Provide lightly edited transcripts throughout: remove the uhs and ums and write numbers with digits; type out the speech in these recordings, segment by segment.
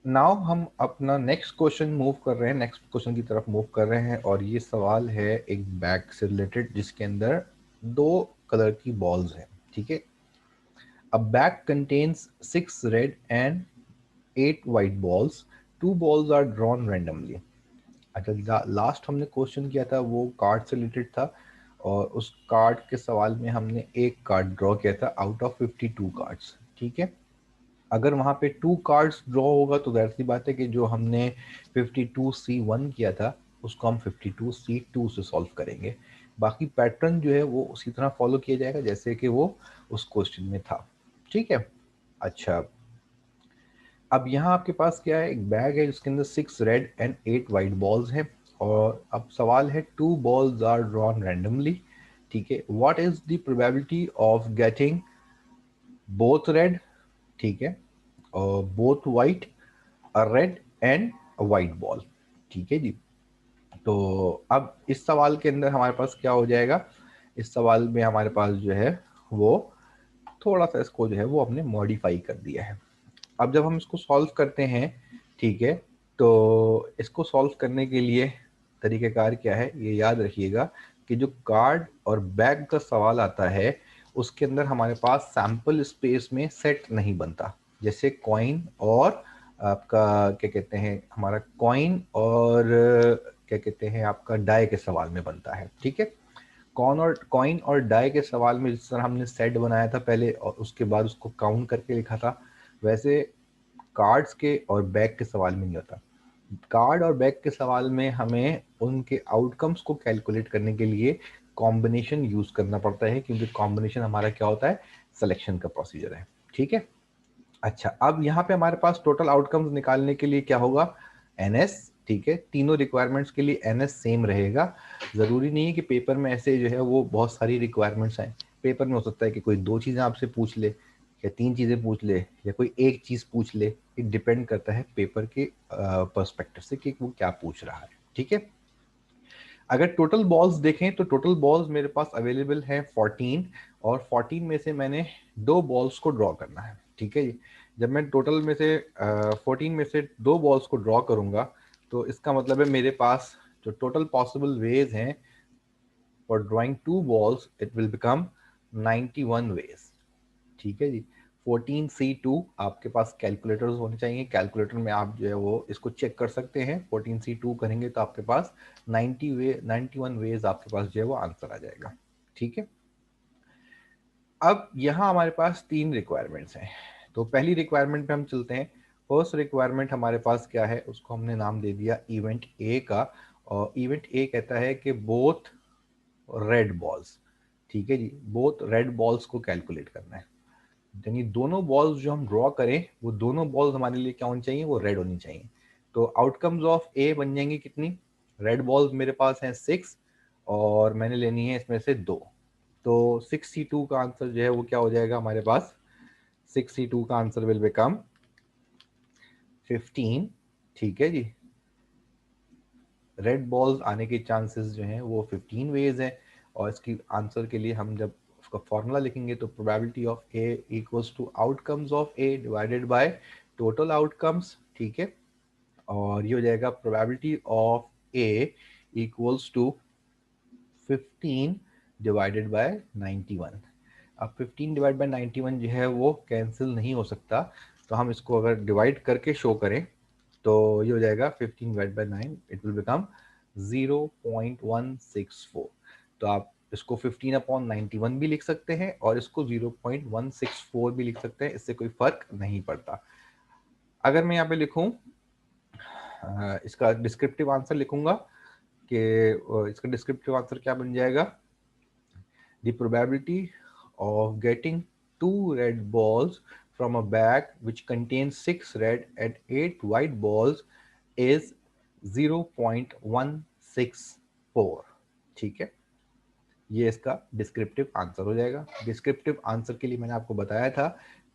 Now हम अपना next question move कर रहे हैं, नेक्स्ट क्वेश्चन की तरफ मूव कर रहे हैं, और ये सवाल है एक बैग से रिलेटेड जिसके अंदर दो कलर की बॉल्स हैं। ठीक है, a bag contains 6 red and 8 white balls, 2 balls are drawn randomly. अच्छा, लास्ट हमने क्वेश्चन किया था वो कार्ड से रिलेटेड था, और उस कार्ड के सवाल में हमने एक कार्ड ड्रॉ किया था आउट ऑफ 52 कार्ड्स। ठीक है, अगर वहाँ पे 2 कार्ड्स ड्रॉ होगा तो ज़ाहिर सी बात है कि जो हमने 52C1 किया था उसको हम 52C2 से सॉल्व करेंगे। बाकी पैटर्न जो है वो उसी तरह फॉलो किया जाएगा जैसे कि वो उस क्वेश्चन में था। ठीक है, अच्छा, अब यहाँ आपके पास क्या है, एक बैग है जिसके अंदर 6 रेड एंड 8 वाइट बॉल्स हैं, और अब सवाल है 2 बॉल्स आर ड्रॉन रैंडमली। ठीक है, what is the probability of getting both red, ठीक है, और both white, a red and a white ball. ठीक है जी, तो अब इस सवाल के अंदर हमारे पास क्या हो जाएगा, इस सवाल में हमारे पास जो है वो थोड़ा सा इसको जो है वो हमने मॉडिफाई कर दिया है। अब जब हम इसको सॉल्व करते हैं, ठीक है, तो इसको सॉल्व करने के लिए तरीक़ेकार क्या है ये याद रखिएगा कि जो कार्ड और बैग का सवाल आता है उसके अंदर हमारे पास सैम्पल स्पेस में सेट नहीं बनता, जैसे कॉइन और आपका क्या कहते हैं, हमारा कॉइन और क्या कहते हैं आपका डाई के सवाल में बनता है। ठीक है, कॉइन और डाई के सवाल में जिस तरह हमने सेट बनाया था पहले और उसके बाद उसको काउंट करके लिखा था, वैसे कार्ड्स के और बैग के सवाल में नहीं होता। कार्ड और बैग के सवाल में हमें उनके आउटकम्स को कैलकुलेट करने के लिए कॉम्बिनेशन यूज करना पड़ता है, क्योंकि कॉम्बिनेशन हमारा क्या होता है, सिलेक्शन का प्रोसीजर है। ठीक है, अच्छा, अब यहाँ पे हमारे पास टोटल आउटकम्स निकालने के लिए क्या होगा, एनएस। ठीक है, तीनों रिक्वायरमेंट्स के लिए एनएस सेम रहेगा। ज़रूरी नहीं है कि पेपर में ऐसे जो है वो बहुत सारी रिक्वायरमेंट्स आए, पेपर में हो सकता है कि कोई 2 चीज़ें आपसे पूछ ले या 3 चीज़ें पूछ ले या कोई एक चीज़ पूछ ले। ये डिपेंड करता है पेपर के पर्सपेक्टिव से कि वो क्या पूछ रहा है। ठीक है, अगर टोटल बॉल्स देखें तो टोटल बॉल्स मेरे पास अवेलेबल हैं 14, और 14 में से मैंने 2 बॉल्स को ड्रॉ करना है। ठीक है जी, जब मैं टोटल में से 14 में से 2 बॉल्स को ड्रॉ करूंगा तो इसका मतलब है मेरे पास जो टोटल पॉसिबल वेज हैं for drawing 2 balls it will become 91 ways. ठीक है जी, 14C2 आपके पास कैलकुलेटर्स होने चाहिए, कैलकुलेटर में आप जो है वो इसको चेक कर सकते हैं। 14C2 करेंगे तो आपके पास 91 वेज आपके पास जो है वो आंसर आ जाएगा। ठीक है, अब यहाँ हमारे पास 3 रिक्वायरमेंट्स हैं, तो पहली रिक्वायरमेंट पे हम चलते हैं। फर्स्ट रिक्वायरमेंट हमारे पास क्या है, उसको हमने नाम दे दिया इवेंट ए का, और इवेंट ए कहता है कि बोथ रेड बॉल्स। ठीक है जी, बोथ रेड बॉल्स को कैलकुलेट करना है, यानी दोनों बॉल्स जो हम ड्रॉ करें वो दोनों बॉल्स हमारे लिए क्या होनी चाहिए, वो रेड होनी चाहिए। तो आउटकम्स ऑफ ए बन जाएंगी कितनी, रेड बॉल्स मेरे पास हैं 6, और मैंने लेनी है इसमें से 2, तो 6C2 का आंसर जो है वो क्या हो जाएगा हमारे पास, 6C2 का आंसर विल बिकम 15। ठीक है जी, रेड बॉल्स आने के चांसेस जो हैं वो 15 वेज हैं, और इसकी आंसर के लिए हम जब उसका फॉर्मूला लिखेंगे तो probability of A equals to outcomes of A divided by total outcomes. ठीक है, और ये हो जाएगा probability of A equals to 15 divided by 91। अब 15 डिवाइड बाय 91 जो है वो कैंसिल नहीं हो सकता, तो हम इसको अगर डिवाइड करके शो करें तो ये हो जाएगा 15 divide by 9, it will become 0.164। तो आप इसको 15 अपॉन 91 भी लिख सकते हैं और इसको 0.164 भी लिख सकते हैं, इससे कोई फर्क नहीं पड़ता। अगर मैं यहाँ पे लिखूं इसका डिस्क्रिप्टिव आंसर लिखूंगा कि इसका डिस्क्रिप्टिव आंसर क्या बन जाएगा, the probability of getting 2 red balls from a bag which contains 6 red and 8 white balls is 0.164। ठीक है, ये इसका डिस्क्रिप्टिव आंसर हो जाएगा। डिस्क्रिप्टिव आंसर के लिए मैंने आपको बताया था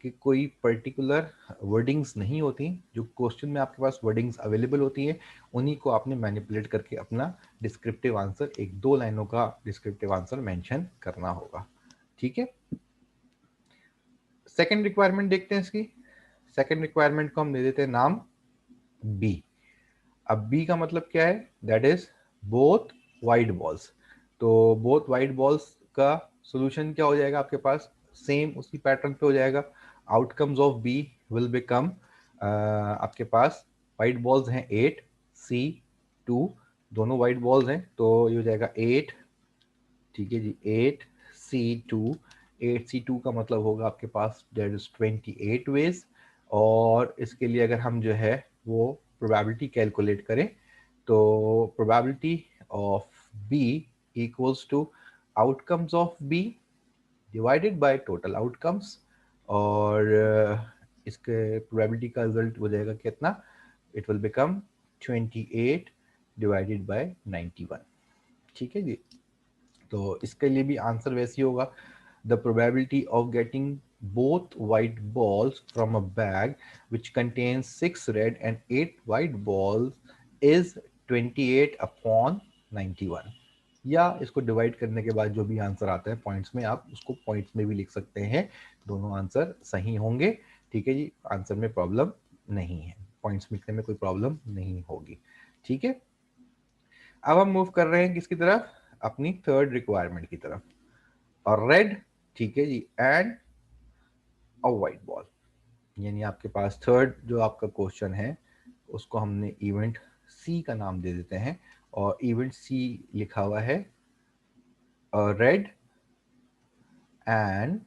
कि कोई पर्टिकुलर वर्डिंग्स नहीं होती, जो क्वेश्चन में आपके पास वर्डिंग्स अवेलेबल होती हैं उन्हीं को आपने मैनिपुलेट करके अपना डिस्क्रिप्टिव आंसर, 1-2 लाइनों का डिस्क्रिप्टिव आंसर मेंशन करना होगा। ठीक है, सेकेंड रिक्वायरमेंट देखते हैं इसकी। सेकेंड रिक्वायरमेंट को हम दे देते हैं नाम, बी। अब बी का मतलब क्या है? That is both white balls. तो बोथ वाइट बॉल्स का सोल्यूशन क्या हो जाएगा आपके पास? सेम उसी पैटर्न पे हो जाएगा। Outcomes of B will become, आपके पास वाइट बॉल्स हैं 8C2, दोनों वाइट बॉल्स हैं, तो ये हो जाएगा 8, ठीक है जी, 8C2। 8C2 का मतलब होगा आपके पास दैट इज 28 वेज। और इसके लिए अगर हम जो है वो प्रोबेबिलिटी कैलकुलेट करें, तो probability of B equals to outcomes of B divided by total outcomes. और इसके प्रोबेबिलिटी का रिजल्ट हो जाएगा कितना? It will become 28 divided by 91। ठीक है जी। तो इसके लिए भी आंसर वैसे ही होगा। The probability of getting both white balls from a bag which contains 6 red and 8 white balls is 28 upon 91। या इसको डिवाइड करने के बाद जो भी आंसर आता है पॉइंट्स में, आप उसको पॉइंट्स में भी लिख सकते हैं, दोनों आंसर सही होंगे। ठीक है जी, आंसर में प्रॉब्लम नहीं है, पॉइंट्स लिखने में कोई प्रॉब्लम नहीं होगी। ठीक है, अब हम मूव कर रहे हैं किसकी तरफ? अपनी थर्ड रिक्वायरमेंट की तरफ। और रेड, ठीक है जी, एंड अ व्हाइट बॉल, यानी आपके पास थर्ड जो आपका क्वेश्चन है उसको हमने इवेंट सी का नाम दे देते हैं। और इवेंट सी लिखा हुआ है रेड एंड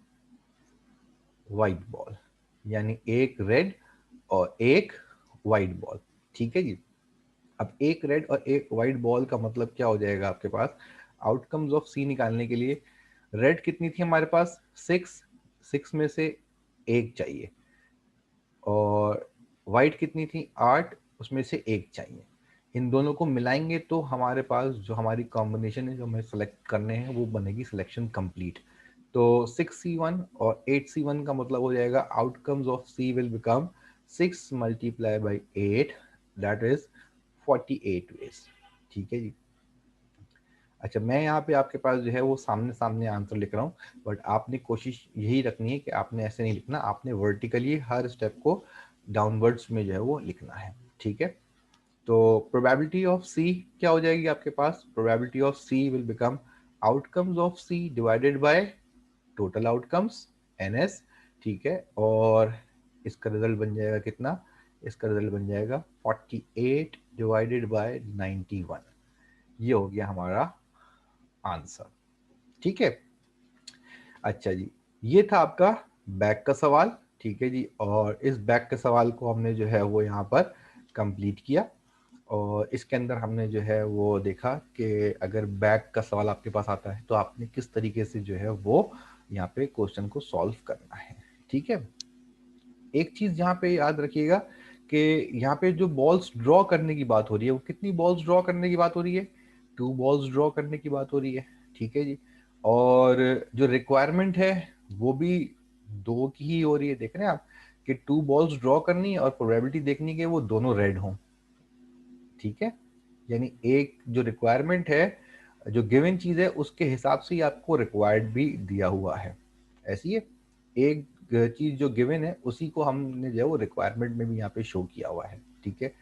व्हाइट बॉल, यानी एक रेड और एक व्हाइट बॉल। ठीक है जी। अब एक रेड और एक व्हाइट बॉल का मतलब क्या हो जाएगा आपके पास? आउटकम्स ऑफ सी निकालने के लिए रेड कितनी थी हमारे पास? 6, 6 में से एक चाहिए। और वाइट कितनी थी? 8, उसमें से एक चाहिए। इन दोनों को मिलाएंगे तो हमारे पास जो हमारी कॉम्बिनेशन है जो हमें सेलेक्ट करने हैं वो बनेगी सिलेक्शन कंप्लीट। तो 6C1 और 8C1 का मतलब हो जाएगा outcomes of C will become 6 multiply by 8, that is 48 ways. ठीक है जी। अच्छा, मैं यहाँ पे आपके पास जो है वो सामने सामने आंसर लिख रहा हूँ, बट आपने कोशिश यही रखनी है कि आपने ऐसे नहीं लिखना, आपने वर्टिकली हर स्टेप को डाउनवर्ड्स में जो है वो लिखना है। ठीक है, तो प्रोबेबिलिटी ऑफ सी क्या हो जाएगी आपके पास? Probability of C will become outcomes of C divided by total outcomes NS। ठीक है, और इसका रिजल्ट बन जाएगा कितना? इसका रिजल्ट बन जाएगा 48 डिवाइडेड बाय 91। ये हो गया हमारा आंसर। ठीक है, अच्छा जी, ये था आपका बैक का सवाल। ठीक है जी, और इस बैक के सवाल को हमने जो है वो यहाँ पर कंप्लीट किया। और इसके अंदर हमने जो है वो देखा कि अगर बैक का सवाल आपके पास आता है तो आपने किस तरीके से जो है वो यहाँ पे क्वेश्चन को सॉल्व करना है। ठीक है, एक चीज यहाँ पे याद रखिएगा कि यहाँ पे जो बॉल्स ड्रॉ करने की बात हो रही है वो कितनी बॉल्स ड्रॉ करने की बात हो रही है? 2 बॉल्स ड्रॉ करने की बात हो रही है। ठीक है जी, और जो रिक्वायरमेंट है वो भी 2 की ही हो रही है। देख रहे हैं आप कि 2 बॉल्स ड्रॉ करनी है और प्रोबेबिलिटी देखनी है कि वो दोनों रेड हों। ठीक है, यानी एक जो रिक्वायरमेंट है, जो गिवन चीज है उसके हिसाब से ही आपको रिक्वायर्ड भी दिया हुआ है। ऐसी है, एक चीज जो गिवन है उसी को हमने जो है वो रिक्वायरमेंट में भी यहाँ पे शो किया हुआ है। ठीक है,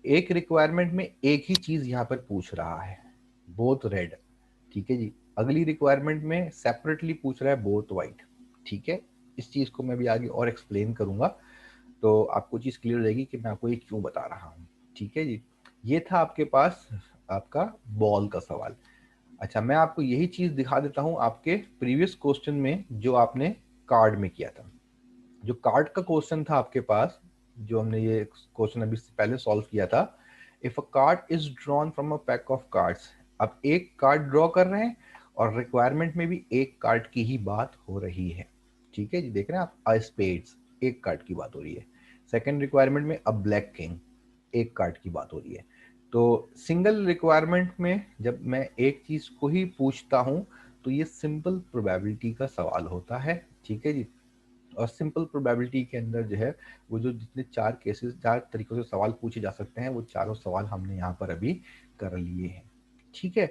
एक रिक्वायरमेंट में एक ही चीज यहाँ पर पूछ रहा है, बोथ रेड। ठीक है जी, अगली रिक्वायरमेंट में सेपरेटली पूछ रहा है बोथ वाइट। ठीक है, इस चीज को मैं भी आगे और एक्सप्लेन करूंगा, तो आपको चीज क्लियर रहेगी कि मैं आपको ये क्यों बता रहा हूँ। ठीक है जी, ये था आपके पास आपका बॉल का सवाल। अच्छा, मैं आपको यही चीज दिखा देता हूँ आपके प्रीवियस क्वेश्चन में जो आपने कार्ड में किया था। जो कार्ड का क्वेश्चन था आपके पास, जो हमने ये क्वेश्चन अभी से पहले सॉल्व किया था, if a card is drawn from a pack of cards. अब एक कार्ड ड्रॉ कर रहे हैं और रिक्वायरमेंट में भी एक कार्ड की ही बात हो रही है। ठीक है जी, देख रहे हैं आप, अ स्पेड्स, एक कार्ड की बात हो रही है। सेकंड रिक्वायरमेंट में अ ब्लैक किंग, एक कार्ड की बात हो रही है। तो सिंगल रिक्वायरमेंट में जब मैं एक चीज को ही पूछता हूं तो ये सिंपल प्रोबेबिलिटी का सवाल होता है। ठीक है जी, और सिंपल प्रोबेबिलिटी के अंदर जो है वो जो जितने 4 केसेस, 4 तरीकों से सवाल पूछे जा सकते हैं वो चारों सवाल हमने यहाँ पर अभी कर लिए हैं। ठीक है,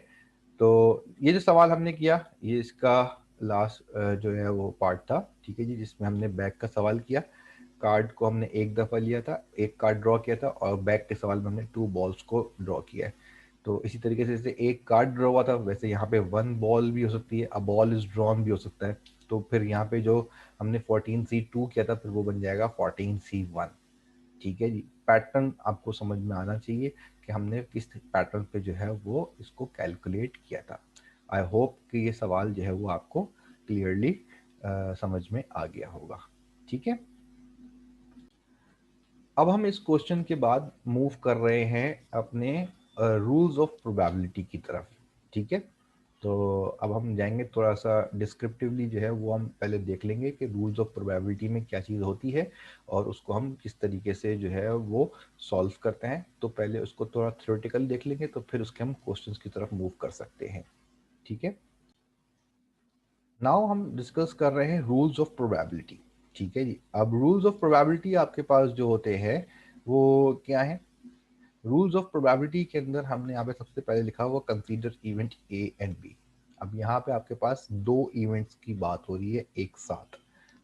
तो ये जो सवाल हमने किया ये इसका लास्ट जो है वो पार्ट था। ठीक है जी, जिसमें हमने बैक का सवाल किया। कार्ड को हमने एक दफ़ा लिया था, एक कार्ड ड्रॉ किया था, और बैक के सवाल में हमने 2 बॉल्स को ड्रॉ किया है। तो इसी तरीके से जैसे एक कार्ड ड्रॉ हुआ था, वैसे यहाँ पे 1 बॉल भी हो सकती है, अ बॉल इज ड्रॉन भी हो सकता है। तो फिर यहाँ पे जो हमने 14C2 किया था, फिर वो बन जाएगा 14C1। ठीक है जी, पैटर्न आपको समझ में आना चाहिए कि हमने किस पैटर्न पे जो है वो इसको कैलकुलेट किया था। आई होप कि ये सवाल जो है वो आपको क्लियरली समझ में आ गया होगा। ठीक है, अब हम इस क्वेश्चन के बाद मूव कर रहे हैं अपने रूल्स ऑफ प्रोबेबिलिटी की तरफ। ठीक है, तो अब हम जाएंगे थोड़ा सा डिस्क्रिप्टिवली जो है वो हम पहले देख लेंगे कि रूल्स ऑफ प्रोबेबिलिटी में क्या चीज़ होती है और उसको हम किस तरीके से जो है वो सॉल्व करते हैं। तो पहले उसको थोड़ा थ्योरेटिकल देख लेंगे, तो फिर उसके हम क्वेश्चंस की तरफ मूव कर सकते हैं। ठीक है, नाउ हम डिस्कस कर रहे हैं रूल्स ऑफ प्रोबेबिलिटी। ठीक है जी, अब रूल्स ऑफ प्रोबेबिलिटी आपके पास जो होते हैं वो क्या है? रूल्स ऑफ प्रोबेबिलिटी के अंदर हमने यहाँ पे सबसे पहले लिखा हुआ consider event A and B. अब यहाँ पे आपके पास दो इवेंट्स की बात हो रही है एक साथ।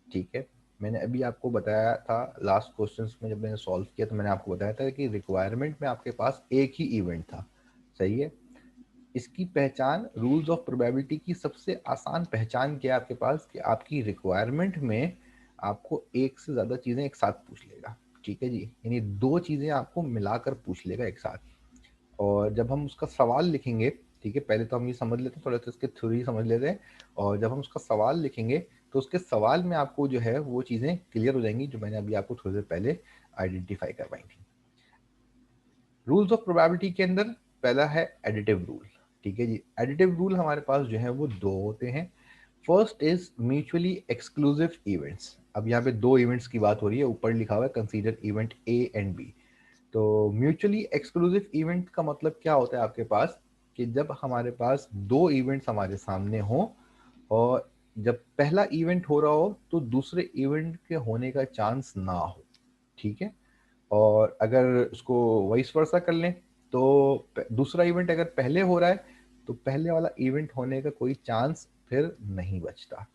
ठीक है, मैंने अभी आपको बताया था लास्ट क्वेश्चंस में जब मैंने सॉल्व किया, तो मैंने आपको बताया था कि रिक्वायरमेंट में आपके पास एक ही इवेंट था। सही है, इसकी पहचान रूल्स ऑफ प्रोबेबिलिटी की सबसे आसान पहचान क्या है आपके पास कि आपकी रिक्वायरमेंट में आपको एक से ज़्यादा चीज़ें एक साथ पूछ लेगा। ठीक है जी, यानी दो चीज़ें आपको मिलाकर पूछ लेगा एक साथ। और जब हम उसका सवाल लिखेंगे, ठीक है, पहले तो हम ये समझ लेते हैं, थोड़ा सा इसकी थ्योरी समझ लेते हैं, और जब हम उसका सवाल लिखेंगे तो उसके सवाल में आपको जो है वो चीज़ें क्लियर हो जाएंगी जो मैंने अभी आपको थोड़ी देर पहले आइडेंटिफाई करवाई थी। रूल्स ऑफ प्रोबेबिलिटी के अंदर पहला है एडिटिव रूल। ठीक है जी, एडिटिव रूल हमारे पास जो है वो दो होते हैं। First is mutually exclusive events. अब यहाँ पे दो इवेंट्स की बात हो रही है, ऊपर लिखा हुआ है consider event A and B. तो म्यूचुअली एक्सक्लूसिव इवेंट का मतलब क्या होता है आपके पास कि जब हमारे पास दो इवेंट्स हमारे सामने हो और जब पहला इवेंट हो रहा हो तो दूसरे इवेंट के होने का चांस ना हो। ठीक है, और अगर उसको वाइस वर्सा कर लें तो दूसरा इवेंट अगर पहले हो रहा है तो पहले वाला इवेंट होने का कोई चांस फिर नहीं बचता।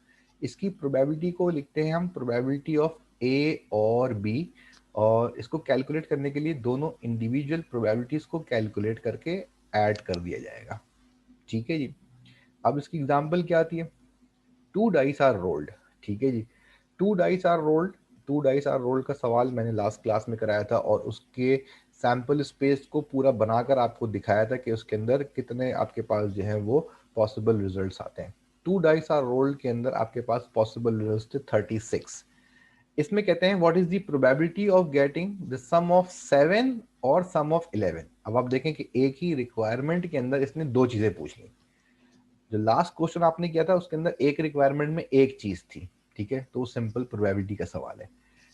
इसकी प्रोबेबिलिटी को लिखते हैं हम प्रोबेबिलिटी ऑफ ए और बी, और इसको कैलकुलेट करने के लिए दोनों इंडिविजुअल प्रोबेबिलिटीज को कैलकुलेट करके ऐड कर दिया जाएगा। ठीक है जी, अब इसकी एग्जांपल क्या आती है? Two dice are rolled. ठीक है जी, two dice are rolled. Two dice are rolled का सवाल मैंने लास्ट क्लास में कराया था और उसके सैंपल स्पेस को पूरा बनाकर आपको दिखाया था कि उसके अंदर कितने आपके पास जो है वो पॉसिबल रिजल्ट्स आते हैं। टू डाइस आर रोल्ड के अंदर आपके पास पॉसिबल रिजल्ट थे 36। इसमें कहते हैं what is the probability of getting the sum of 7 और सम ऑफ 11। अब आप देखें कि एक ही रिक्वायरमेंट के अंदर इसने दो चीजें पूछ ली। जो लास्ट क्वेश्चन आपने किया था उसके अंदर एक रिक्वायरमेंट में एक चीज थी। ठीक है, तो सिंपल प्रोबेबिलिटी का सवाल है।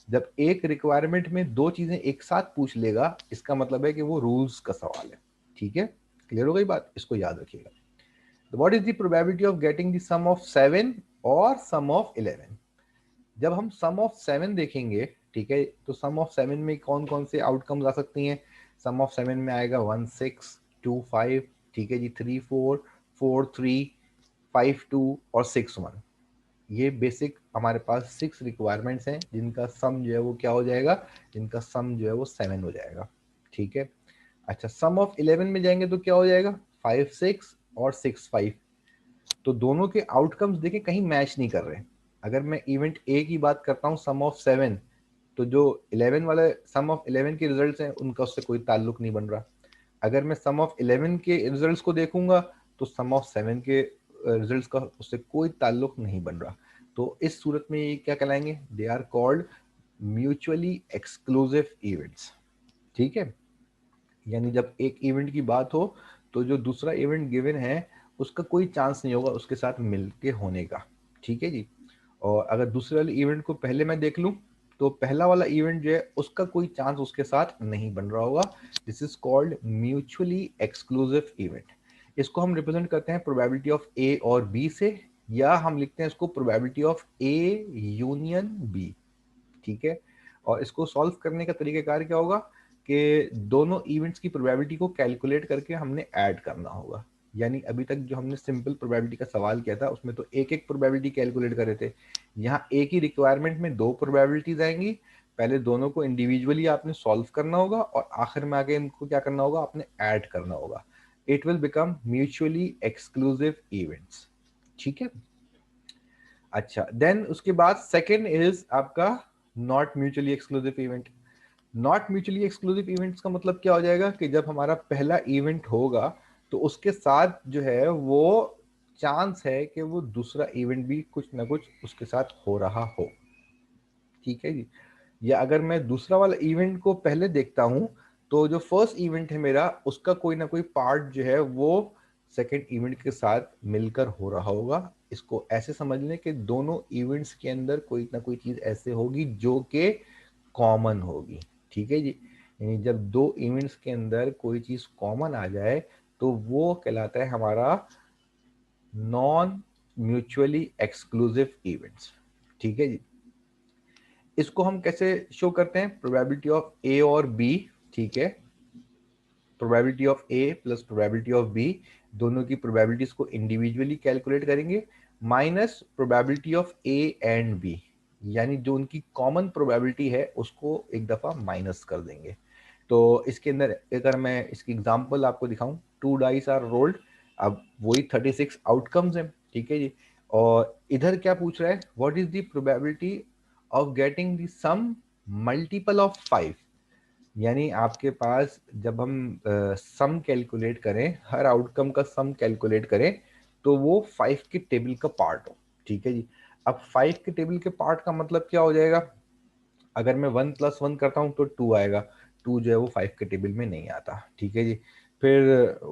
जब एक रिक्वायरमेंट में दो चीजें एक साथ पूछ लेगा इसका मतलब है कि वो रूल्स का सवाल है। ठीक है, क्लियर हो गई बात, इसको याद रखिएगा। What is the probability of getting the sum of 7 और सम ऑफ 11? जब हम सम ऑफ 7 देखेंगे, ठीक है, तो सम ऑफ 7 में कौन कौन से आउटकम्स आ सकती हैं? सम ऑफ 7 में आएगा 1 6 2 5, ठीक है जी, 3 4 4 3 5 2 और 6 1। ये बेसिक हमारे पास 6 रिक्वायरमेंट्स हैं जिनका सम जो है वो क्या हो जाएगा? जिनका सम जो है वो 7 हो जाएगा। ठीक है, अच्छा, सम ऑफ 11 में जाएंगे तो क्या हो जाएगा? 5 6 और 6 5। तो दोनों के आउटकम्स देखें कहीं मैच नहीं कर रहे। अगर मैं इवेंट ए की बात करता हूँ सम ऑफ 7, तो जो 11 वाले सम ऑफ 11 के रिजल्ट्स हैं उनका उससे कोई ताल्लुक नहीं बन रहा। अगर मैं सम ऑफ 11 के रिजल्ट्स को देखूंगा तो सम ऑफ 7 के रिजल्ट्स का उससे कोई ताल्लुक नहीं बन रहा। तो इस सूरत में ये क्या कहलाएंगे? They are called mutually exclusive events. ठीक है, यानी जब एक इवेंट की बात हो तो जो दूसरा इवेंट गिवन है उसका कोई चांस नहीं होगा उसके साथ मिलके होने का। ठीक है जी, और अगर दूसरे वाले इवेंट को पहले मैं देख लूं तो पहला वाला इवेंट जो है उसका कोई चांस उसके साथ नहीं बन रहा होगा। This is called mutually exclusive event. इसको हम रिप्रेजेंट करते हैं प्रोबेबिलिटी ऑफ ए और बी से, या हम लिखते हैं इसको probability of A union B. ठीक है, और इसको सॉल्व करने का तरीकाकार क्या होगा कि दोनों इवेंट्स की प्रोबेबिलिटी को कैलकुलेट करके हमने ऐड करना होगा। यानी अभी तक जो हमने सिंपल प्रोबेबिलिटी का सवाल किया था उसमें तो एक एक प्रोबेबिलिटी कैलकुलेट कर रहे थे। यहाँ एक ही रिक्वायरमेंट में दो प्रोबेबिलिटीज आएंगी, पहले दोनों को इंडिविजुअली आपने सॉल्व करना होगा और आखिर में आके इनको क्या करना होगा, आपने ऐड करना होगा. It will become mutually exclusive events. ठीक है. अच्छा, देन उसके बाद सेकंड इज आपका not mutually exclusive event. Not mutually exclusive events का मतलब क्या हो जाएगा कि जब हमारा पहला इवेंट होगा तो उसके साथ जो है वो चांस है कि वो दूसरा इवेंट भी कुछ ना कुछ उसके साथ हो रहा हो. ठीक है जी. या अगर मैं दूसरा वाला इवेंट को पहले देखता हूं तो जो फर्स्ट इवेंट है मेरा उसका कोई ना कोई पार्ट जो है वो सेकंड इवेंट के साथ मिलकर हो रहा होगा. इसको ऐसे समझ लें कि दोनों इवेंट्स के अंदर कोई ना कोई चीज ऐसे होगी जो कि कॉमन होगी. ठीक है जी. यानी जब दो इवेंट्स के अंदर कोई चीज कॉमन आ जाए तो वो कहलाता है हमारा नॉन म्यूचुअली एक्सक्लूसिव इवेंट्स. ठीक है जी. इसको हम कैसे शो करते हैं, प्रोबेबिलिटी ऑफ ए और बी. ठीक है. Probability of A plus probability of B, दोनों की प्रोबेबिलिटीज को इंडिविजुअली कैलकुलेट करेंगे minus probability of A and B, यानी जो उनकी कॉमन प्रोबेबिलिटी है उसको एक दफा माइनस कर देंगे. तो इसके अंदर अगर मैं इसकी एग्जांपल आपको दिखाऊं, 2 डाइस आर रोल्ड. अब वही 36 आउटकम्स हैं. ठीक है जी. और इधर क्या पूछ रहा है, what is the probability of getting the sum multiple of 5. यानी आपके पास जब हम सम कैलकुलेट करें, हर आउटकम का सम कैलकुलेट करें तो वो 5 के टेबल का पार्ट हो. ठीक है जी. अब 5 के टेबल के पार्ट का मतलब क्या हो जाएगा, अगर मैं 1+1 करता हूँ तो 2 आएगा. 2 जो है वो 5 के टेबल में नहीं आता. ठीक है जी. फिर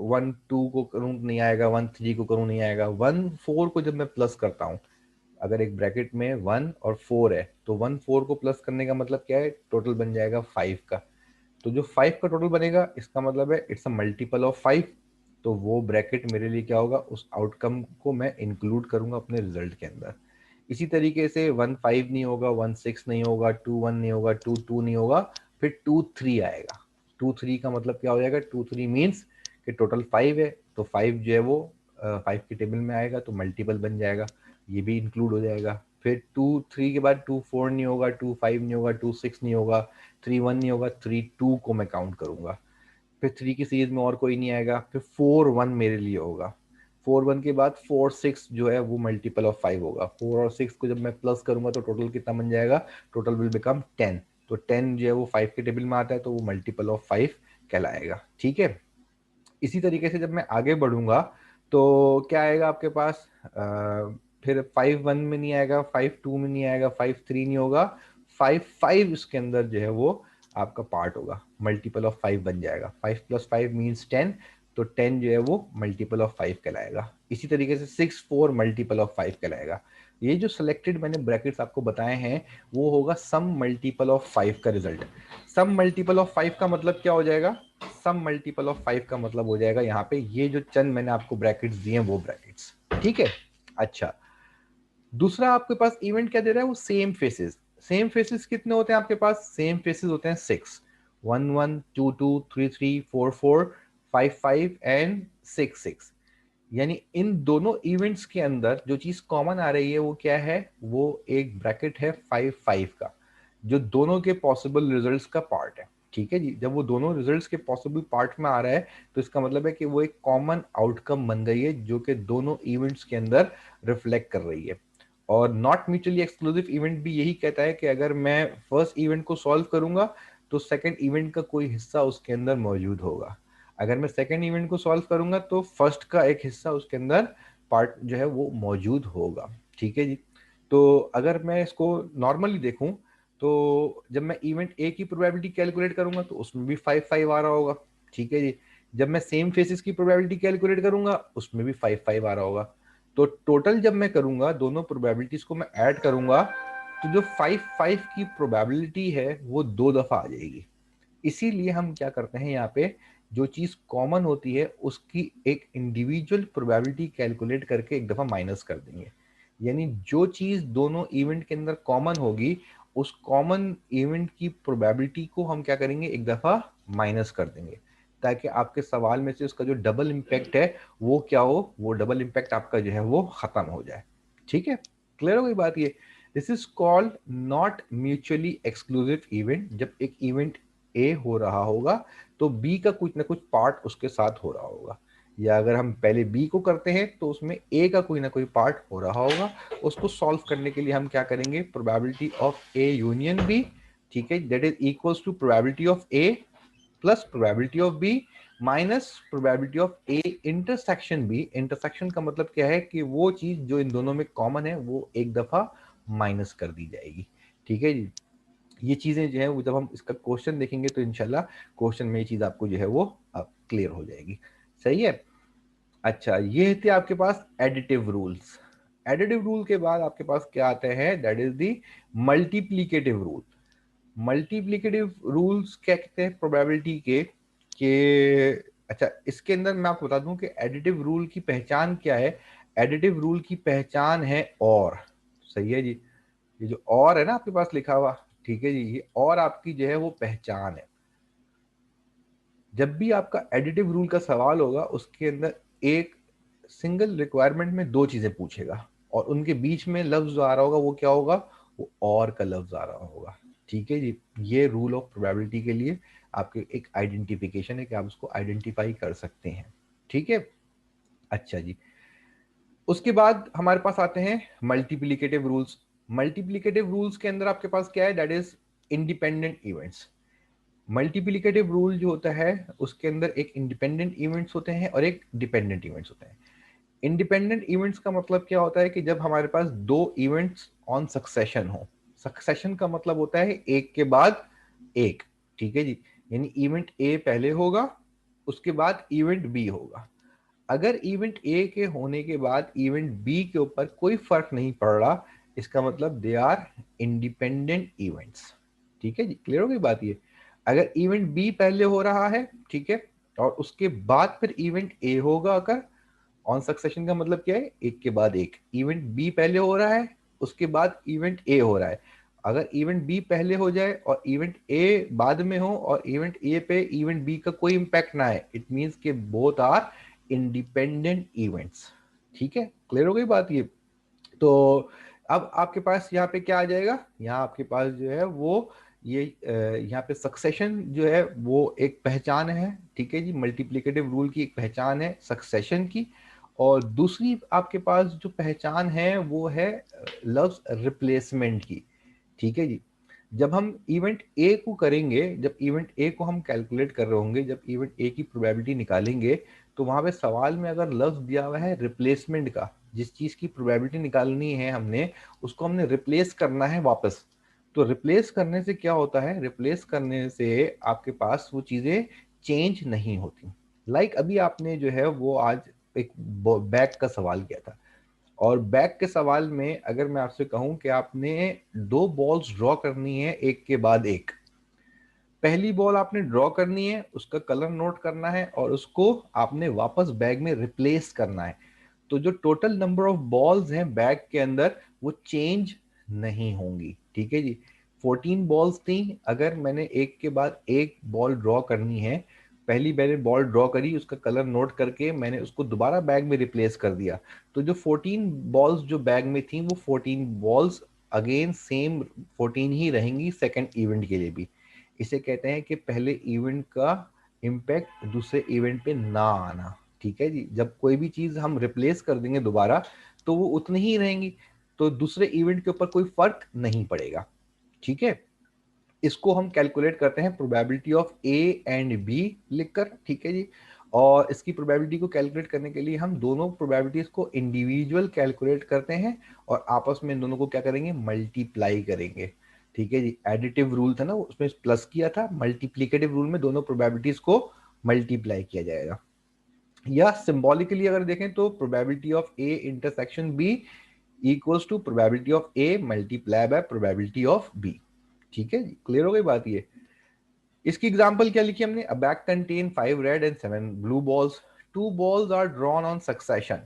1 2 को करूँ नहीं आएगा, 1 3 को करूँ नहीं आएगा, 1 4 को जब मैं प्लस करता हूँ, अगर एक ब्रैकेट में 1 और 4 है तो 1 4 को प्लस करने का मतलब क्या है, टोटल बन जाएगा 5 का. तो जो 5 का टोटल बनेगा इसका मतलब है इट्स अ मल्टीपल ऑफ 5. तो वो ब्रैकेट मेरे लिए क्या होगा, उस आउटकम को मैं इंक्लूड करूंगा अपने रिजल्ट के अंदर. इसी तरीके से 1 5 नहीं होगा, 1 6 नहीं होगा, 2 1 नहीं होगा, 2 2 नहीं होगा, फिर 2 3 आएगा. 2 3 का मतलब क्या हो जाएगा, 2 3 मीन्स कि टोटल 5 है तो 5 जो है वो 5 के टेबल में आएगा तो मल्टीपल बन जाएगा, ये भी इंक्लूड हो जाएगा. फिर 2 3 के बाद 2 4 नहीं होगा, 2 5 नहीं होगा, 2 6 नहीं होगा, 3 1 नहीं होगा, 3 2 को मैं काउंट करूंगा. फिर 3 की सीरीज में और कोई नहीं आएगा, फिर 4 1 मेरे लिए होगा. 4 1 के बाद 4 6 जो है वो मल्टीपल ऑफ 5 होगा. 4 और 6 को जब मैं प्लस करूंगा तो टोटल कितना बन जाएगा, टोटल विल बिकम 10. तो 10 जो है वो 5 के टेबल में आता है तो वो मल्टीपल ऑफ 5 कहलाएगा. ठीक है. इसी तरीके से जब मैं आगे बढ़ूंगा तो क्या आएगा आपके पास, फिर 5 1 में नहीं आएगा, 5 2 में नहीं आएगा, 5 3 नहीं होगा, 5 5 इसके अंदर जो है वो आपका पार्ट होगा, मल्टीपल ऑफ 5 बन जाएगा. 5 + 5 मीन्स 10. तो 10 जो है वो मल्टीपल ऑफ 5 कहलाएगा. इसी तरीके से 6 4 मल्टीपल ऑफ 5 कहलाएगा. ये जो सिलेक्टेड मैंने ब्रैकेट्स आपको बताए हैं वो होगा सम मल्टीपल ऑफ 5 का रिजल्ट. सम मल्टीपल ऑफ 5 का मतलब क्या हो जाएगा, सम मल्टीपल ऑफ 5 का मतलब हो जाएगा यहाँ पे ये जो चंद मैंने आपको ब्रैकेट्स दिए हैं वो ब्रैकेट्स. ठीक है. अच्छा, दूसरा आपके पास इवेंट क्या दे रहा है, वो सेम फेसेस. सेम फेसेस कितने होते हैं आपके पास, सेम फेसेस होते हैं 6. 1 1 2 2 3 3 4 4 5 5 एंड 6 6. यानी इन दोनों इवेंट्स के अंदर जो चीज कॉमन आ रही है वो क्या है, वो एक ब्रैकेट है 5 5 का, जो दोनों के पॉसिबल रिजल्ट्स का पार्ट है. ठीक है जी. जब वो दोनों रिजल्ट्स के पॉसिबल पार्ट में आ रहा है तो इसका मतलब है कि वो एक कॉमन आउटकम बन गई है जो कि दोनों इवेंट्स के अंदर रिफ्लेक्ट कर रही है. और नॉट म्यूचुअली एक्सक्लूसिव इवेंट भी यही कहता है कि अगर मैं फर्स्ट इवेंट को सॉल्व करूंगा तो सेकंड इवेंट का कोई हिस्सा उसके अंदर मौजूद होगा. अगर मैं सेकंड इवेंट को सॉल्व करूंगा तो फर्स्ट का एक हिस्सा उसके अंदर पार्ट जो है वो मौजूद होगा. ठीक है जी. तो अगर मैं इसको नॉर्मली देखूं तो जब मैं इवेंट ए की प्रोबेबिलिटी कैलकुलेट करूंगा तो उसमें भी 5 5 आ रहा होगा. ठीक है जी. जब मैं सेम फेसेस की प्रोबेबिलिटी कैलकुलेट करूंगा उसमें भी 5 5 आ रहा होगा. तो टोटल जब मैं करूंगा दोनों प्रोबेबिलिटीज को मैं ऐड करूंगा तो जो 5 5 की प्रोबेबिलिटी है वो 2 दफा आ जाएगी. इसीलिए हम क्या करते हैं यहाँ पे, जो चीज कॉमन होती है उसकी एक इंडिविजुअल प्रोबेबिलिटी कैलकुलेट करके एक दफा माइनस कर देंगे. यानी जो चीज दोनों इवेंट के अंदर कॉमन होगी उस कॉमन इवेंट की प्रोबेबिलिटी को हम क्या करेंगे, एक दफा माइनस कर देंगे, ताकि आपके सवाल में से उसका जो डबल इम्पैक्ट है वो क्या हो, वो डबल इम्पैक्ट आपका जो है वो खत्म हो जाए. ठीक है. क्लियर हो गई बात ये. This is called not mutually exclusive event. जब एक इवेंट ए हो रहा होगा तो बी का कुछ ना कुछ पार्ट उसके साथ हो रहा होगा, या अगर हम पहले बी को करते हैं तो उसमें ए का कोई ना कोई पार्ट हो रहा होगा। उसको सॉल्व करने के लिए हम क्या करेंगे, probability of A union B, ठीक है, that is equals to probability of A plus probability of B minus probability of A intersection B. Intersection का मतलब क्या है कि वो चीज जो इन दोनों में कॉमन है वो एक दफा माइनस कर दी जाएगी, ठीक है जी। ये चीजें जो है वो जब हम इसका क्वेश्चन देखेंगे तो इंशाल्लाह क्वेश्चन में ये चीज आपको जो है वो क्लियर हो जाएगी। सही है। अच्छा, ये थे आपके पास एडिटिव रूल्स। एडिटिव रूल के बाद आपके पास क्या आते हैं, that is the multiplicative rule. Multiplicative rules क्या कहते हैं प्रोबेबिलिटी के अच्छा, इसके अंदर मैं आपको बता दूं कि एडिटिव रूल की पहचान क्या है। एडिटिव रूल की पहचान है और, सही है जी, ये जो और है ना आपके पास लिखा हुआ, ठीक है जी, ये और आपकी जो है वो पहचान है। जब भी आपका एडिटिव रूल का सवाल होगा उसके अंदर एक सिंगल रिक्वायरमेंट में दो चीजें पूछेगा और उनके बीच में लफ्ज जो आ रहा होगा वो क्या होगा, वो और का लफ्ज आ रहा होगा, ठीक है जी। ये रूल ऑफ प्रोबेबिलिटी के लिए आपके एक आइडेंटिफिकेशन है कि आप उसको आइडेंटिफाई कर सकते हैं, ठीक है। अच्छा जी, उसके बाद हमारे पास आते हैं मल्टीप्लिकेटिव रूल्स। मल्टीप्लिकेटिव रूल्स के अंदर आपके पास क्या है, that is independent events. Multiplicative rule जो होता है उसके अंदर एक इंडिपेंडेंट इवेंट्स होते हैं और एक डिपेंडेंट इवेंट्स होते हैं। इंडिपेंडेंट इवेंट्स का मतलब क्या होता है कि जब हमारे पास दो इवेंट्स ऑन सक्सेशन हो। सक्सेशन का मतलब होता है एक के बाद एक, ठीक है जी। यानी इवेंट ए पहले होगा, उसके बाद इवेंट बी होगा। अगर इवेंट ए के होने के बाद इवेंट बी के ऊपर कोई फर्क नहीं पड़ रहा, इसका मतलब दे आर इंडिपेंडेंट इवेंट्स, ठीक है जी। क्लियर हो गई बात ये। अगर इवेंट बी पहले हो रहा है, ठीक है, और उसके बाद फिर इवेंट ए होगा, अगर ऑन सक्सेशन का मतलब क्या है, एक के बाद एक। इवेंट बी पहले हो रहा है, उसके बाद इवेंट ए हो रहा है। अगर इवेंट बी पहले हो जाए और इवेंट ए बाद में हो और इवेंट ए पे इवेंट बी का कोई इंपैक्ट ना है, इट मींस के बोथ आर इंडिपेंडेंट इवेंट्स, ठीक है। क्लियर हो गई बात ये। तो अब आपके पास यहाँ पे क्या आ जाएगा, यहाँ आपके पास जो है वो ये यहाँ पे सक्सेशन जो है वो एक पहचान है, ठीक है जी। मल्टीप्लिकेटिव रूल की एक पहचान है सक्सेशन की। और दूसरी आपके पास जो पहचान है वो है लव्स रिप्लेसमेंट की, ठीक है जी। जब हम इवेंट ए को करेंगे, जब इवेंट ए को हम कैलकुलेट कर रहे होंगे, जब इवेंट ए की प्रोबेबिलिटी निकालेंगे, तो वहां पे सवाल में अगर लफ्ज दिया हुआ है रिप्लेसमेंट का, जिस चीज की प्रोबेबिलिटी निकालनी है हमने, उसको हमने रिप्लेस करना है वापस। तो रिप्लेस करने से क्या होता है, रिप्लेस करने से आपके पास वो चीजें चेंज नहीं होती। लाइक अभी आपने जो है वो आज एक बैग का सवाल किया था, और बैक के सवाल में अगर मैं आपसे कहूं कि आपने दो बॉल्स ड्रॉ करनी है एक के बाद एक। पहली बॉल आपने ड्रॉ करनी है, उसका कलर नोट करना है और उसको आपने वापस बैग में रिप्लेस करना है। तो जो टोटल नंबर ऑफ बॉल्स हैं बैग के अंदर वो चेंज नहीं होंगी, ठीक है जी। 14 बॉल्स थी, अगर मैंने एक के बाद एक बॉल ड्रॉ करनी है, पहली मैंने बॉल ड्रॉ करी, उसका कलर नोट करके मैंने उसको दोबारा बैग में रिप्लेस कर दिया, तो जो 14 बॉल्स जो बैग में थी वो 14 बॉल्स अगेन सेम 14 ही रहेंगी सेकेंड इवेंट के लिए भी। इसे कहते हैं कि पहले इवेंट का इम्पैक्ट दूसरे इवेंट पे ना आना, ठीक है जी। जब कोई भी चीज हम रिप्लेस कर देंगे दोबारा तो वो उतनी ही रहेंगी, तो दूसरे इवेंट के ऊपर कोई फर्क नहीं पड़ेगा, ठीक है। इसको हम कैलकुलेट करते हैं probability of A and B लिखकर, ठीक है जी। और इसकी प्रोबेबिलिटी को कैलकुलेट करने के लिए हम दोनों प्रोबेबिलिटीज को इंडिविजुअल कैलकुलेट करते हैं और आपस में इन दोनों को क्या करेंगे, मल्टीप्लाई करेंगे, ठीक है जी। एडिटिव रूल था ना, उसमें प्लस किया था, मल्टीप्लिकेटिव रूल में दोनों प्रोबेबिलिटीज को मल्टीप्लाई किया जाएगा। या सिंबॉलिकली अगर देखें तो probability of A intersection B equals to probability of A multiply by probability of B, ठीक है जी। क्लियर हो गई बात ये। इसकी एग्जांपल क्या लिखी हमने, a bag contain 5 red and 7 blue balls, two balls are drawn on succession.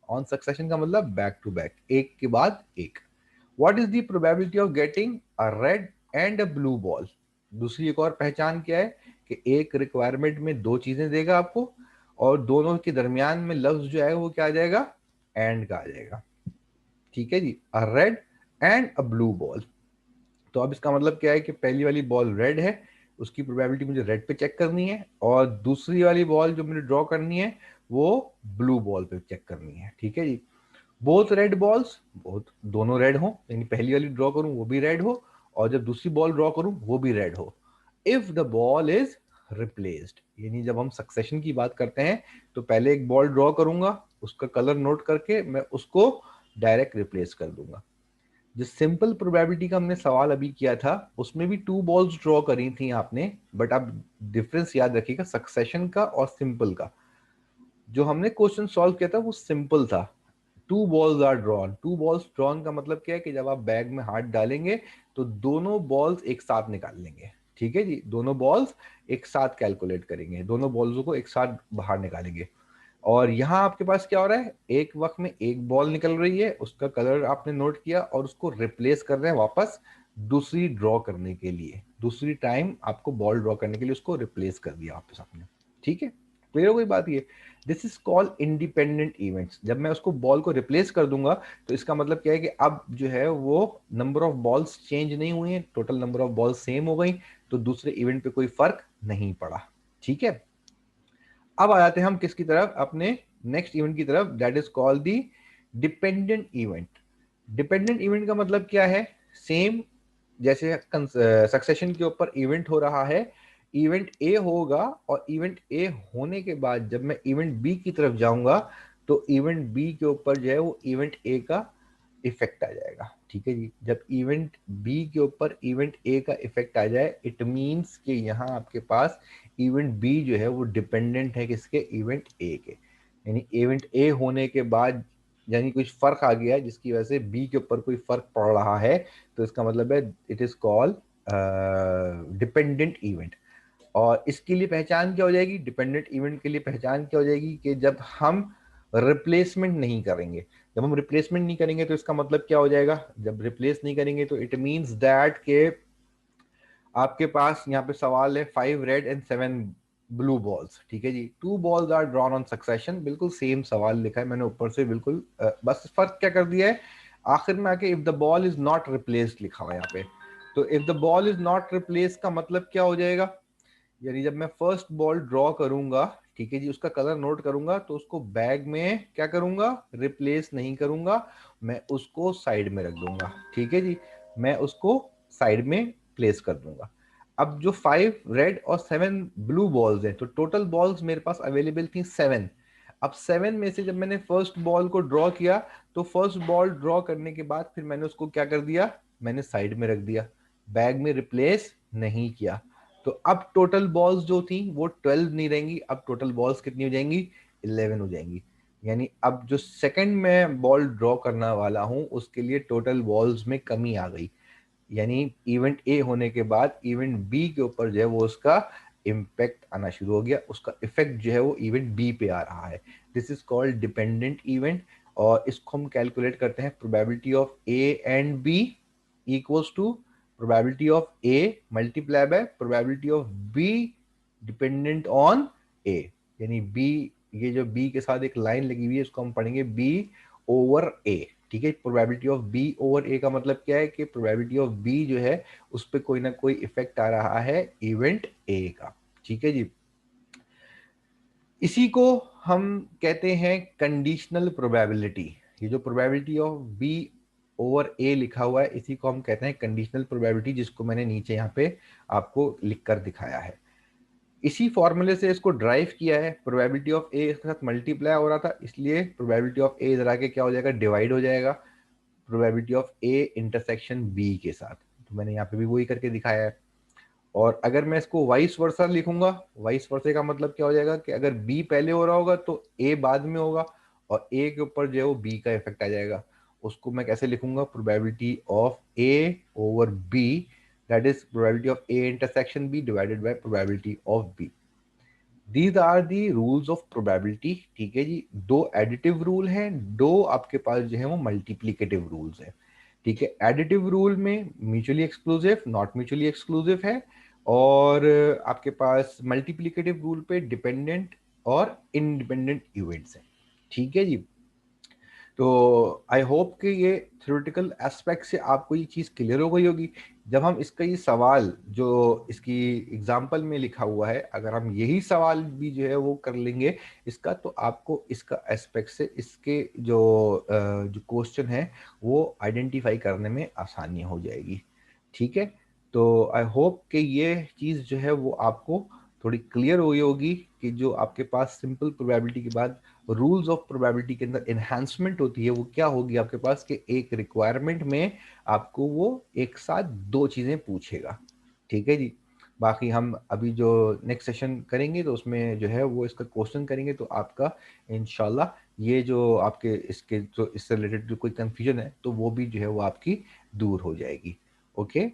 On succession का मतलब बैक टू बैक, एक के बाद एक। What is the probability of getting a red and a blue ball. दूसरी एक और पहचान क्या है कि एक रिक्वायरमेंट में दो चीजें देगा आपको और दोनों के दरमियान में लफ्ज जो है वो क्या आ जाएगा, एंड का आ जाएगा, ठीक है जी। A red and a blue ball. तो अब इसका मतलब क्या है कि पहली वाली बॉल रेड है, उसकी प्रोबेबिलिटी मुझे रेड पे चेक करनी है, और दूसरी वाली बॉल जो मुझे ड्रॉ करनी है वो ब्लू बॉल पे चेक करनी है। ठीक है जी। बोथ रेड बॉल्स, बहुत दोनों रेड हो, यानी पहली वाली ड्रॉ करूं वो भी रेड हो, और जब दूसरी बॉल ड्रॉ करूं वो भी रेड हो। If the ball is replaced, यानी जब हम सक्सेशन की बात करते हैं तो पहले एक बॉल ड्रॉ करूंगा, उसका कलर नोट करके मैं उसको डायरेक्ट रिप्लेस कर दूंगा। जिस सिंपल प्रोबेबिलिटी का हमने सवाल अभी किया था उसमें भी टू बॉल्स ड्रॉ करी थी आपने, बट आप डिफरेंस याद रखिएगा सक्सेशन का और सिंपल का। जो हमने क्वेश्चन सॉल्व किया था वो सिंपल था, two balls are drawn. Two balls drawn का मतलब क्या है कि जब आप बैग में हाथ डालेंगे तो दोनों बॉल्स एक साथ निकाल लेंगे। ठीक है जी, दोनों बॉल्स एक साथ कैलकुलेट करेंगे, दोनों बॉल्स को एक साथ बाहर निकालेंगे। और यहाँ आपके पास क्या हो रहा है, एक वक्त में एक बॉल निकल रही है, उसका कलर आपने नोट किया और उसको रिप्लेस कर रहे हैं वापस दूसरी ड्रॉ करने के लिए, दूसरी टाइम आपको बॉल ड्रॉ करने के लिए उसको रिप्लेस कर दिया वापस आपने। ठीक है, क्लियर हो गई बात ये। This is called independent events. जब मैं उसको बॉल को रिप्लेस कर दूंगा तो इसका मतलब क्या है कि अब जो है वो नंबर ऑफ बॉल्स चेंज नहीं हुई है, total number of balls same हो गई, तो दूसरे इवेंट पे कोई फर्क नहीं पड़ा। ठीक है, अब आ जाते हैं हम किसकी तरफ, अपने नेक्स्ट इवेंट की तरफ, that is called the dependent event. Dependent event का मतलब क्या है, सेम जैसे सक्सेशन के ऊपर इवेंट हो रहा है, इवेंट ए होगा, और इवेंट ए होने के बाद जब मैं इवेंट बी की तरफ जाऊंगा तो इवेंट बी के ऊपर जो है वो इवेंट ए का इफेक्ट आ जाएगा। ठीक है जी, जब इवेंट बी के ऊपर इवेंट ए का इफेक्ट आ जाए इट मींस कि यहाँ आपके पास इवेंट बी जो है वो डिपेंडेंट है किसके, इवेंट ए के। यानी इवेंट ए होने के बाद यानी कुछ फर्क आ गया है जिसकी वजह से बी के ऊपर कोई फर्क पड़ रहा है, तो इसका मतलब है it is called dependent event. और इसके लिए पहचान क्या हो जाएगी, डिपेंडेंट इवेंट के लिए पहचान क्या हो जाएगी कि जब हम रिप्लेसमेंट नहीं करेंगे। जब हम रिप्लेसमेंट नहीं करेंगे तो इसका मतलब क्या हो जाएगा, जब रिप्लेस नहीं करेंगे तो इट मींस दैट के आपके पास यहाँ पे सवाल है 5 रेड एंड 7 ब्लू बॉल्स। ठीक है जी, 2 balls are drawn on succession, बिल्कुल सेम सवाल लिखा है मैंने ऊपर से, बिल्कुल बस फर्क क्या कर दिया है आखिर में आके, if the ball is not replaced लिखा हुआ है यहाँ पे। तो if the ball is not replace का मतलब क्या हो जाएगा, यानी जब मैं फर्स्ट बॉल ड्रॉ करूंगा, ठीक है जी, उसका कलर नोट करूंगा तो उसको बैग में क्या करूंगा, रिप्लेस नहीं करूंगा, मैं उसको साइड में रख दूंगा। ठीक है जी, मैं उसको साइड में प्लेस कर दूंगा। अब जो 5 रेड और 7 ब्लू बॉल्स हैं तो टोटल बॉल्स मेरे पास अवेलेबल थी 7। अब 7 में से जब मैंने फर्स्ट बॉल को ड्रॉ किया तो फर्स्ट बॉल ड्रॉ करने के बाद फिर मैंने उसको क्या कर दिया, मैंने साइड में रख दिया, बैग में रिप्लेस नहीं किया। तो अब टोटल बॉल्स जो थी वो 12 नहीं रहेंगी, अब टोटल बॉल्स कितनी हो जाएंगी, 11 हो जाएंगी। यानी अब जो सेकंड में बॉल ड्रॉ करने वाला हूं उसके लिए टोटल बॉल्स में कमी आ गई, यानी इवेंट ए होने के बाद इवेंट बी के ऊपर जो है वो उसका इम्पैक्ट आना शुरू हो गया, उसका इफेक्ट जो है वो इवेंट बी पे आ रहा है। This is called dependent event. और इसको हम कैलकुलेट करते हैं probability of A and B equals to probability of A multiply by probability of B dependent on A. यानी बी, ये जो बी के साथ एक लाइन लगी हुई है इसको हम पढ़ेंगे बी ओवर ए। ठीक है, प्रोबेबिलिटी ऑफ बी ओवर ए का मतलब क्या है कि प्रोबेबिलिटी ऑफ बी जो है उस पर कोई ना कोई इफेक्ट आ रहा है इवेंट ए का। ठीक है जी, इसी को हम कहते हैं कंडीशनल प्रोबेबिलिटी। ये जो प्रोबेबिलिटी ऑफ बी ओवर ए लिखा हुआ है इसी को हम कहते हैं कंडीशनल प्रोबेबिलिटी, जिसको मैंने नीचे यहाँ पे आपको लिख कर दिखाया है। इसी फॉर्मूले से इसको ड्राइव किया है, प्रोबेबिलिटी ऑफ ए इसके साथ मल्टीप्लाई हो रहा था इसलिए प्रोबेबिलिटी ऑफ ए इधर आके क्या हो जाएगा, डिवाइड हो जाएगा probability of A intersection B के साथ। तो मैंने यहाँ पे भी वही करके दिखाया है। और अगर मैं इसको वाइस वर्सा लिखूंगा, वाइस वर्से का मतलब क्या हो जाएगा कि अगर बी पहले हो रहा होगा तो ए बाद में होगा, और ए के ऊपर जो है वो बी का इफेक्ट आ जाएगा। उसको मैं कैसे लिखूंगा, probability of A over B, that is probability of A intersection B divided by probability of B. These are the rules of probability. ठीक है जी, दो एडिटिव रूल हैं, दो आपके पास जो है वो मल्टीप्लीकेटिव रूल्स हैं। ठीक है, एडिटिव रूल में mutually exclusive not mutually exclusive है, और आपके पास मल्टीप्लीकेटिव रूल पे डिपेंडेंट और इंडिपेंडेंट इवेंट्स हैं। ठीक है जी, तो आई होप कि ये थ्योरेटिकल एस्पेक्ट से आपको ये चीज़ क्लियर हो गई होगी। जब हम इसका ये सवाल जो इसकी एग्जाम्पल में लिखा हुआ है, अगर हम यही सवाल भी जो है वो कर लेंगे इसका, तो आपको इसका एस्पेक्ट से इसके जो क्वेश्चन है वो आइडेंटिफाई करने में आसानी हो जाएगी। ठीक है, तो आई होप कि ये चीज़ जो है वो आपको थोड़ी क्लियर हुई होगी कि जो आपके पास सिंपल प्रोबेबिलिटी के बाद रूल्स ऑफ प्रोबेबिलिटी के अंदर एनहांसमेंट होती है वो क्या होगी आपके पास, कि एक रिक्वायरमेंट में आपको वो एक साथ दो चीजें पूछेगा। ठीक है जी। बाकी हम अभी जो नेक्स्ट सेशन करेंगे तो उसमें जो है वो इसका क्वेश्चन करेंगे, तो आपका इंशाल्लाह ये जो आपके इसके जो इससे रिलेटेड जो कोई कंफ्यूजन है तो वो भी जो है वो आपकी दूर हो जाएगी। ओके।